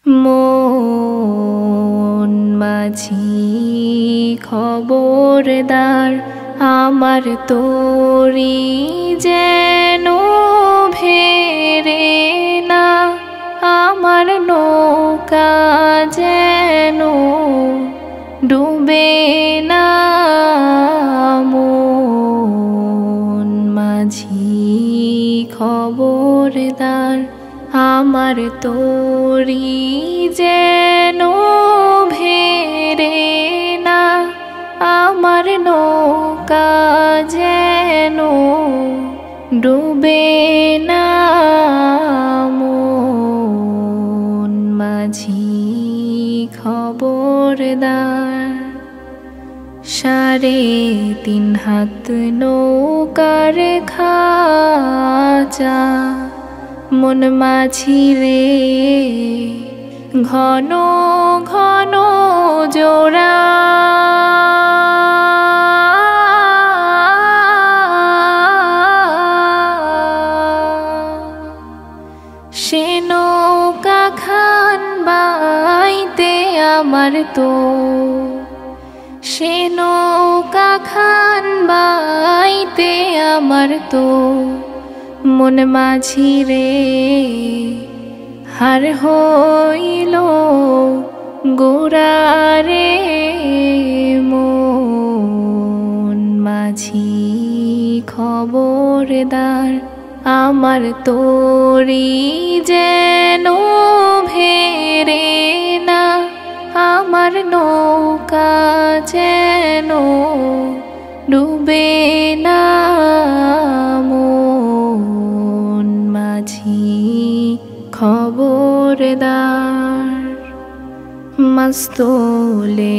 মন মাঝি খবরদার, আমার তোরি যেন ভেরে না, আমার নৌকা যেন ডুবে না। মন মাঝি খবরদার, আমার তোরি যেন ভেরে না, আমার নৌকা যেন ডুবে না। মন মাঝি খবরদার, 3.5 হাত নৌকার খাঁচা, মন মাঝি রে ঘন ঘন জোড়া। সে নৌকা খান বাইতে আমার তো, সে নৌকা খান বাইতে আমার তো, মন মাঝি রে হার হইল গোরা রে। মন মাঝি খবরদার, আমার তোরি যেন ভেরে না, আমার নৌকা যেন ডুবে না। মন মাঝি খবরদার, মাছ তোলে